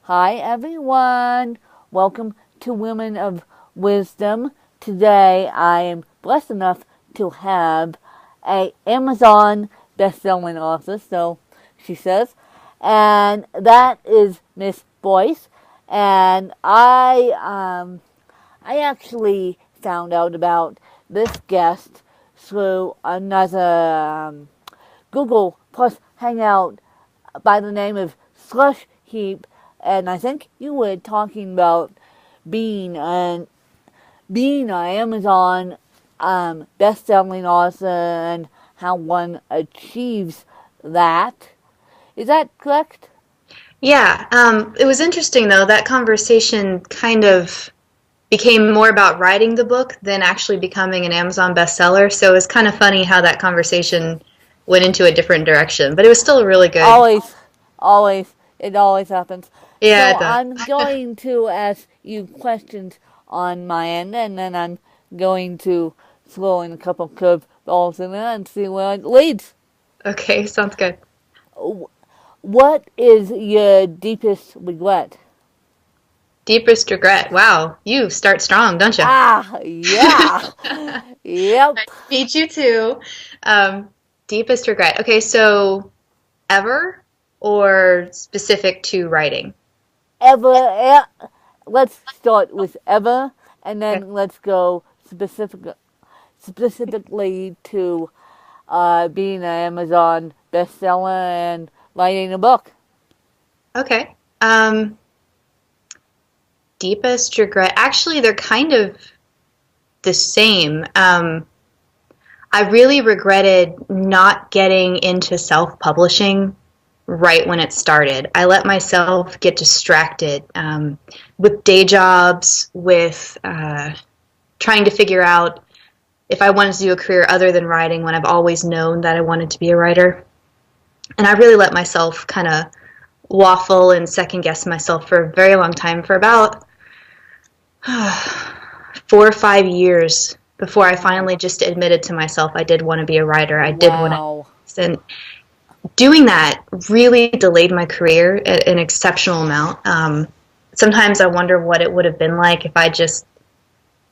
Hi everyone. Welcome to Women of Wisdom. Today I am blessed enough to have a Amazon best-selling author, so she says, and that is Miss Boyce. And I actually found out about this guest through another Google Plus Hangout by the name of Slush Heap, and I think you were talking about being an Amazon best-selling author and how one achieves that. Is that correct? Yeah, it was interesting though. That conversation kind of became more about writing the book than actually becoming an Amazon bestseller. So it was kind of funny how that conversation went into a different direction, but it was still really good. Always, always, it always happens. Yeah, So it does. I'm going to ask you questions on my end, and then I'm going to throw in a couple curveballs in there and see where it leads. Okay, sounds good. What is your deepest regret? Deepest regret. Wow, you start strong, don't you? Ah, yeah. Yep. Beat you too. Um, Deepest regret. Okay, so ever or specific to writing? Let's start with ever, and Okay. then let's go specifically to being an Amazon bestseller and writing a book. Okay. Deepest regret. Actually, they're kind of the same. I really regretted not getting into self-publishing right when it started. I let myself get distracted with day jobs, with trying to figure out if I wanted to do a career other than writing when I've always known that I wanted to be a writer. And I really let myself kind of waffle and second guess myself for a very long time, for about 4 or 5 years before I finally just admitted to myself I did want to be a writer. I did want Wow. to. And doing that really delayed my career an exceptional amount. Sometimes I wonder what it would have been like if I just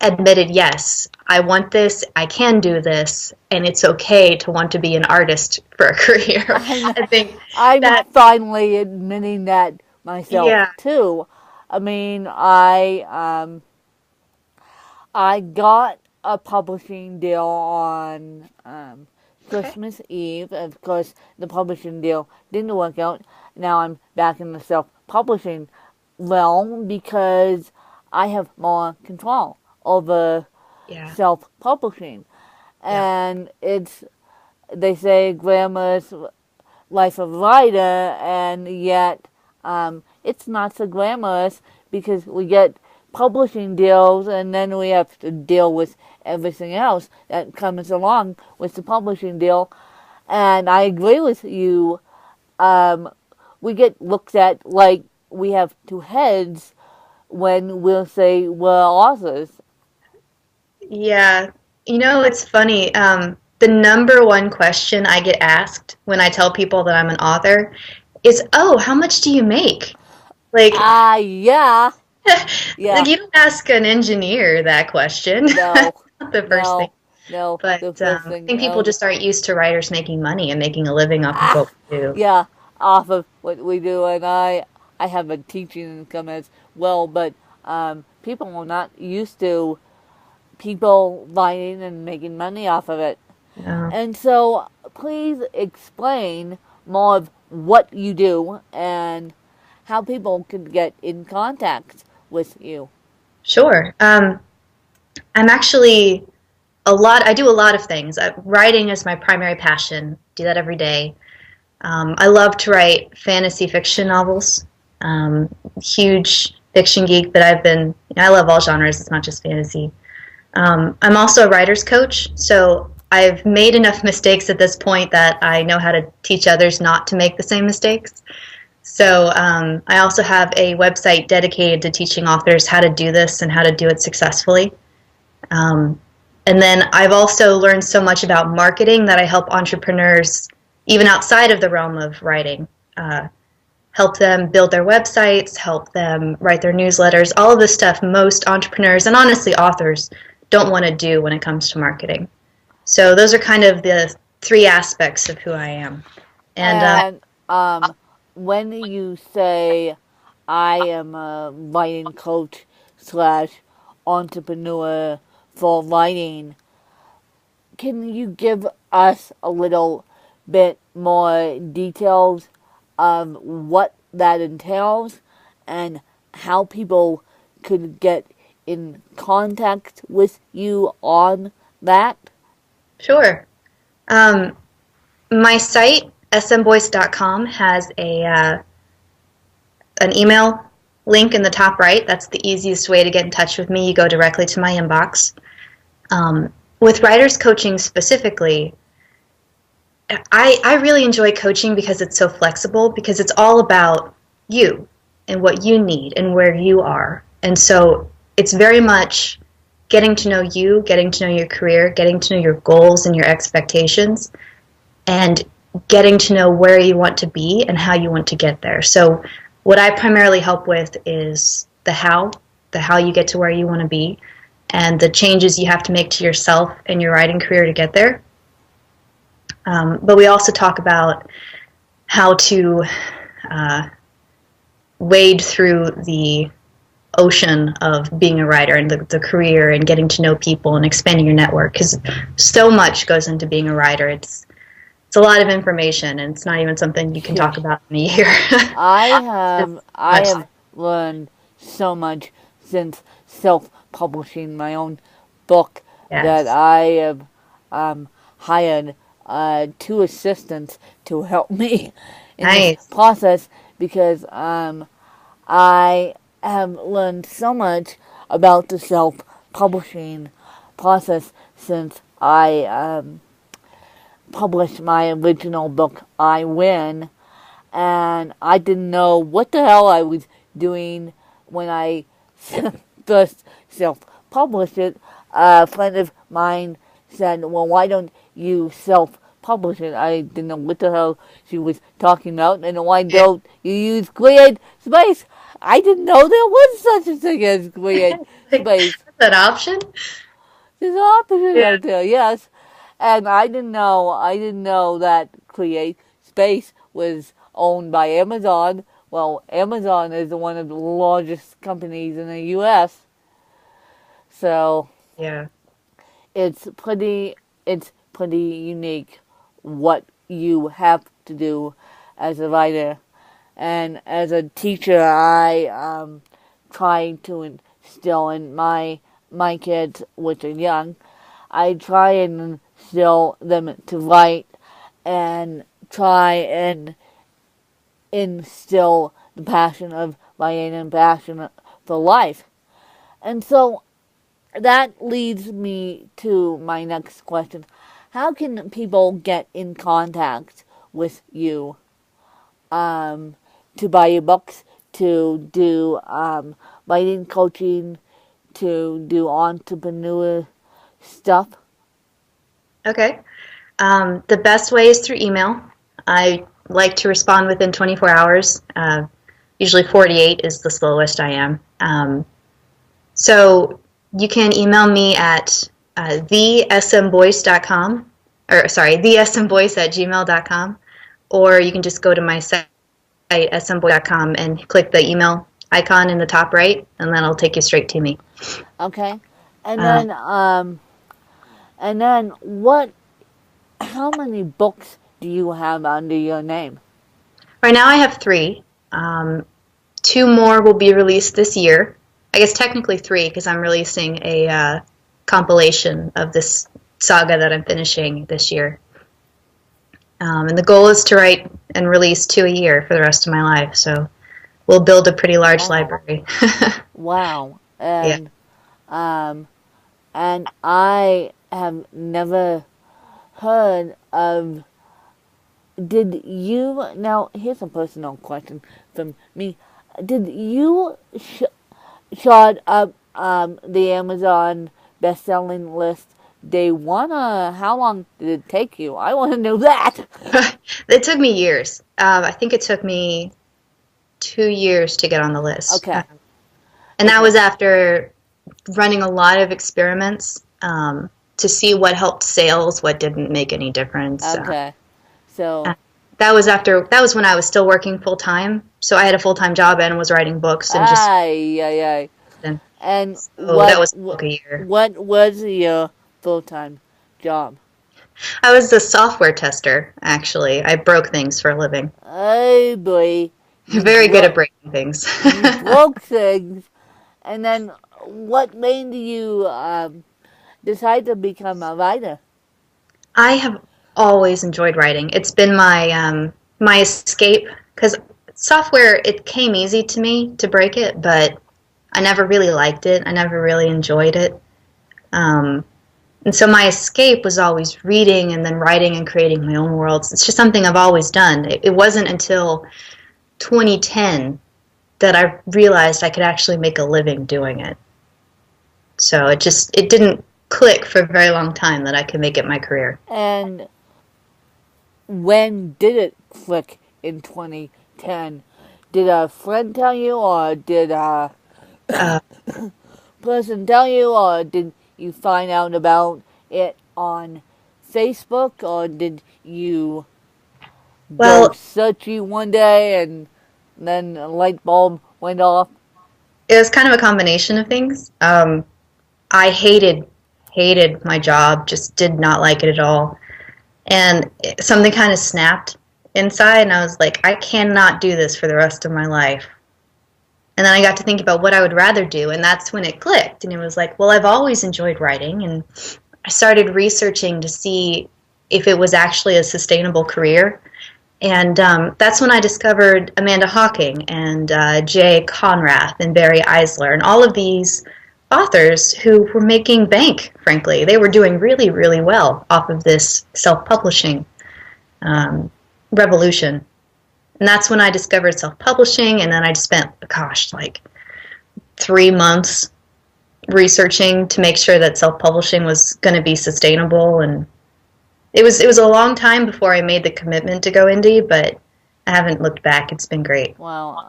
admitted, yes, I want this, I can do this, and it's okay to want to be an artist for a career. I'm, I think I'm that, finally admitting that myself yeah, too. I mean, I got a publishing deal on okay. Christmas Eve. Of course, the publishing deal didn't work out. Now I'm back in the self-publishing realm because I have more control over Yeah, self-publishing. yeah, And they say glamorous life of writer, and yet it's not so glamorous because we get publishing deals and then we have to deal with everything else that comes along with the publishing deal. And I agree with you. Um, we get looked at like we have two heads when we'll say we're authors. yeah. It's funny. The number one question I get asked when I tell people that I'm an author is, "Oh, how much do you make?" Like, Ah, yeah, like yeah, you don't ask an engineer that question. no, Not the first thing. no, no. But The first I thing, think people just aren't used to writers making money and making a living off of what we do. yeah, off of what we do, and I have a teaching income as well, but people are not used to people writing and making money off of it. Yeah. And so, please explain more of what you do and how people can get in contact with you. Sure. I'm actually I do a lot of things. Writing is my primary passion. Do that every day. I love to write fantasy fiction novels. Huge fiction geek, but I love all genres. It's not just fantasy. I'm also a writer's coach, so I've made enough mistakes at this point that I know how to teach others not to make the same mistakes. So I also have a website dedicated to teaching authors how to do this and how to do it successfully. Um, and then I've also learned so much about marketing that I help entrepreneurs, even outside of the realm of writing, uh, help them build their websites, help them write their newsletters, all of the stuff most entrepreneurs and honestly authors don't want to do when it comes to marketing. So those are kind of the three aspects of who I am. And And when you say I am a writing coach slash entrepreneur for writing, can you give us a little bit more details of what that entails and how people could get in contact with you on that? sure. Um, my site, smboyce.com, has an email link in the top right. That's the easiest way to get in touch with me. You go directly to my inbox. With writers coaching specifically, I really enjoy coaching because it's so flexible, because it's all about you and what you need and where you are. And so it's very much getting to know you, getting to know your career, getting to know your goals and your expectations, and getting to know where you want to be and how you want to get there. So what I primarily help with is the how you get to where you want to be, and the changes you have to make to yourself and your writing career to get there. But we also talk about how to wade through the ocean of being a writer and the career and getting to know people and expanding your network, because so much goes into being a writer. It's a lot of information, and it's not even something you can talk about in a year. I have learned so much since self-publishing my own book. Yes. That I have hired 2 assistants to help me in this process, because I have learned so much about the self-publishing process since I published my original book, I Win, and I didn't know what the hell I was doing when I first self-published it. A friend of mine said, well, why don't you self-publish it? I didn't know what the hell she was talking about, and why don't you use Create Space? I didn't know there was such a thing as Create Space. Is that an option? There's an option out there, yes. And I didn't know that Create Space was owned by Amazon. Well, Amazon is one of the largest companies in the U.S. So yeah, it's pretty unique what you have to do as a writer. And as a teacher, I try to instill in my kids, which are young, I try and instill them to write and try and instill the passion of writing and passion for life. And so that leads me to my next question. How can people get in contact with you to buy your books, to do writing coaching, to do entrepreneur stuff? Okay. The best way is through email. I like to respond within 24 hours. Usually 48 is the slowest I am. So you can email me at thesmboyce.com, or sorry, thesmboyce@gmail.com, or you can just go to my site, smboyce.com, and click the email icon in the top right, and then it'll take you straight to me. Okay. And then how many books do you have under your name? Right now I have 3. 2 more will be released this year. I guess technically 3, because I'm releasing a compilation of this saga that I'm finishing this year. And the goal is to write and release 2 a year for the rest of my life. So we'll build a pretty large library. Wow. And and I have never heard of. Did you, now here's a personal question from me. Did you shot up the Amazon best-selling list day one, or how long did it take you? I want to know that. It took me years. I think it took me 2 years to get on the list. Okay. And that Okay. was after running a lot of experiments to see what helped sales, what didn't make any difference. Okay. So, Uh, that was when I was still working full time. So I had a full time job and was writing books and just ay, ay, ay. then. And So that was a book a year. what was your full-time job? I was a software tester, actually. I broke things for a living. Oh boy, Very good at breaking things. you broke things, and then what made you decide to become a writer? I have always enjoyed writing. It's been my escape because software it came easy to me to break it, but I never really liked it. I never really enjoyed it. Um, and so my escape was always reading and then writing and creating my own worlds. It's just something I've always done. It wasn't until 2010 that I realized I could actually make a living doing it. So it didn't click for a very long time that I could make it my career. And when did it click in 2010? Did a friend tell you, or did a Uh, person tell you, or did you find out about it on Facebook, or did you go well, searching one day and then a light bulb went off? it was kind of a combination of things. I hated my job, just did not like it at all. And something kind of snapped inside, and I was like, I cannot do this for the rest of my life. And then I got to think about what I would rather do, and that's when it clicked. And it was like, well, I've always enjoyed writing, and I started researching to see if it was actually a sustainable career. And that's when I discovered Amanda Hawking and Jay Conrath and Barry Eisler and all of these authors who were making bank, frankly. They were doing really, really well off of this self-publishing um, revolution. And that's when I discovered self-publishing, and then I spent, gosh, like 3 months researching to make sure that self-publishing was going to be sustainable. And it was a long time before I made the commitment to go indie, but I haven't looked back. It's been great. Well,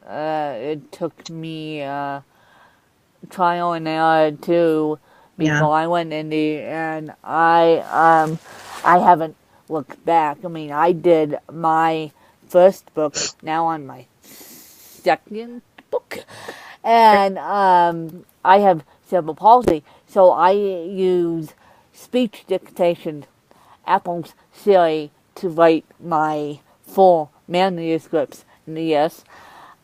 it took me trial and error too Yeah. before I went indie, and I haven't looked back. I mean, I did my first book, now on my second book, and I have cerebral palsy, so I use speech dictation, Apple's Siri, to write my full manuscripts. And yes,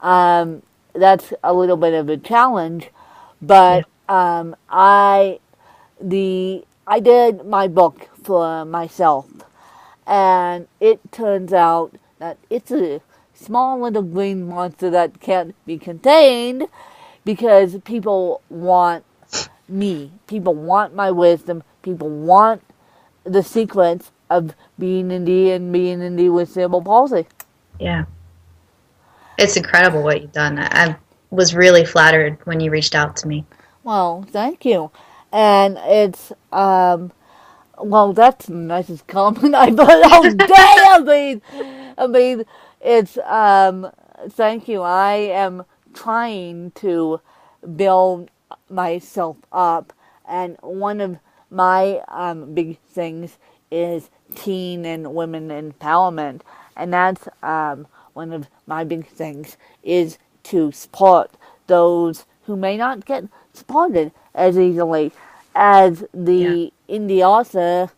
that's a little bit of a challenge, Yeah. but I did my book for myself, and it turns out that it's a small little green monster that can't be contained because people want me. People want my wisdom. People want the secrets of being indie and being indie with cerebral palsy. Yeah. It's incredible what you've done. I was really flattered when you reached out to me. Well, thank you. And it's, well, that's the nicest compliment I've heard all day. I mean, it's, thank you. I am trying to build myself up, and one of my big things is teen and women empowerment, and that's one of my big things is to support those who may not get supported as easily as Yeah. the indie author,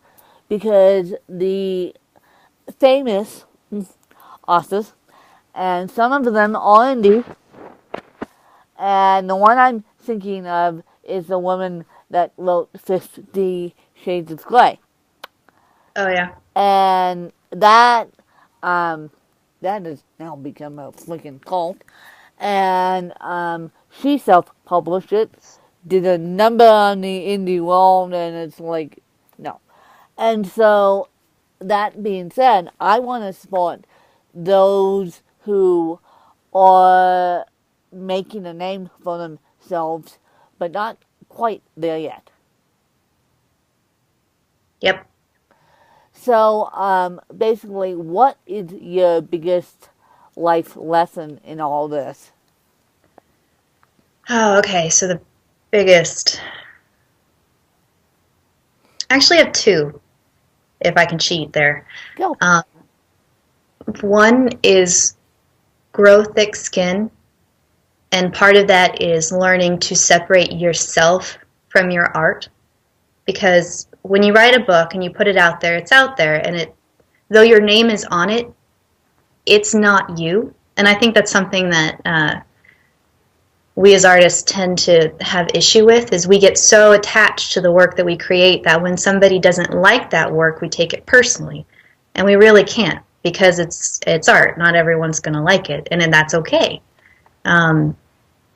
because the famous authors, and some of them are indie, and the one I'm thinking of is the woman that wrote 50 Shades of Grey. Oh, yeah. And um, that has now become a freaking cult. And she self-published it, did a number on the indie world, and it's like, no. And so, that being said, I want to support those who are making a name for themselves, but not quite there yet. Yep. So, basically, what is your biggest life lesson in all this? Oh, okay. So the biggest. Actually, I have two, if I can cheat there. Go. Um, One is grow thick skin, and part of that is learning to separate yourself from your art. Because when you write a book and you put it out there, it's out there, and though your name is on it, it's not you. And I think that's something that we as artists tend to have issue with, is we get so attached to the work that we create that when somebody doesn't like that work, we take it personally. And we really can't, because it's art. Not everyone's going to like it, and then that's okay.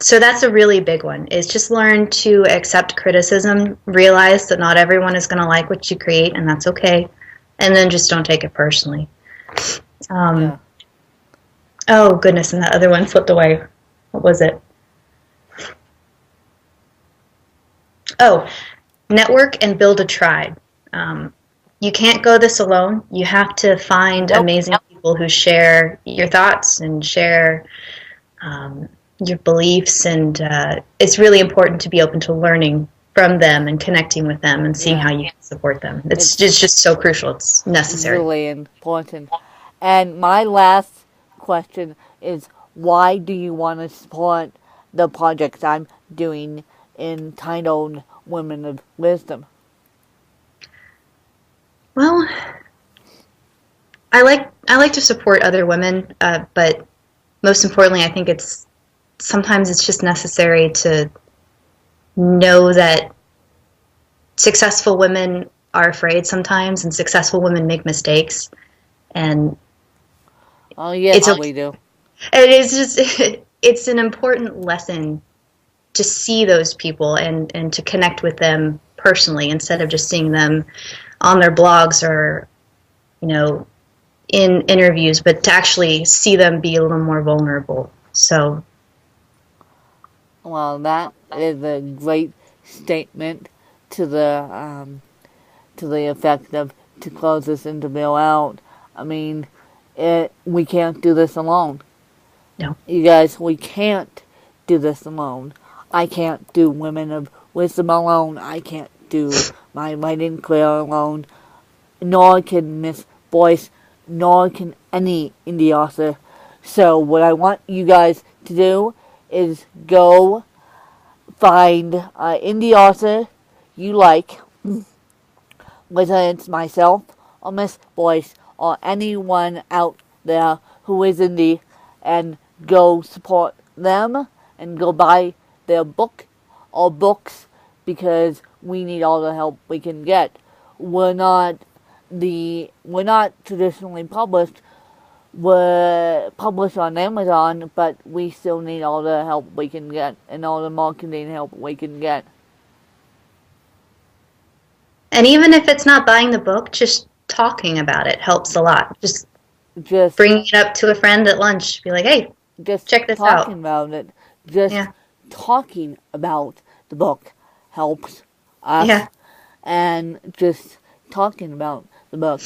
So that's a really big one, is just learn to accept criticism, realize that not everyone is going to like what you create, and that's okay, and then just don't take it personally. Yeah. Oh, goodness, and that other one slipped away. What was it? Oh, network and build a tribe. You can't go this alone. You have to find amazing people who share your thoughts and share your beliefs, and it's really important to be open to learning from them and connecting with them and seeing how you can support them. It's just so crucial. It's necessary. Really important. And my last question is, why do you want to support the projects I'm doing entitled Women of Wisdom? Well, I like to support other women, but most importantly, I think sometimes it's just necessary to know that successful women are afraid sometimes, and successful women make mistakes, and Oh, yes, we do. It is just it's an important lesson to see those people and to connect with them personally, instead of just seeing them on their blogs or in interviews, but to actually see them be a little more vulnerable. So, well, that is a great statement to the effect of, to close this interview out. I mean, we can't do this alone. no. You guys, we can't do this alone. I can't do Women of Wisdom alone. I can't do my writing career alone. Nor can Miss Boyce, nor can any indie author. So what I want you guys to do is go find an indie author you like, whether it's myself or Miss Boyce or anyone out there who is indie, and go support them and go buy their book or books, because we need all the help we can get. We're not traditionally published. We're published on Amazon, but we still need all the help we can get and all the marketing help we can get. And even if it's not buying the book, just talking about it helps a lot. Just bringing it up to a friend at lunch. Be like, hey, check this out. Talking about it. Just talking about the book helps us. Yeah. And just talking about the book.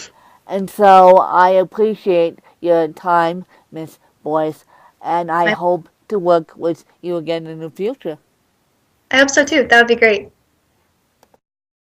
And so I appreciate your time, Miss Boyce, and I hope to work with you again in the future. I hope so too. That would be great.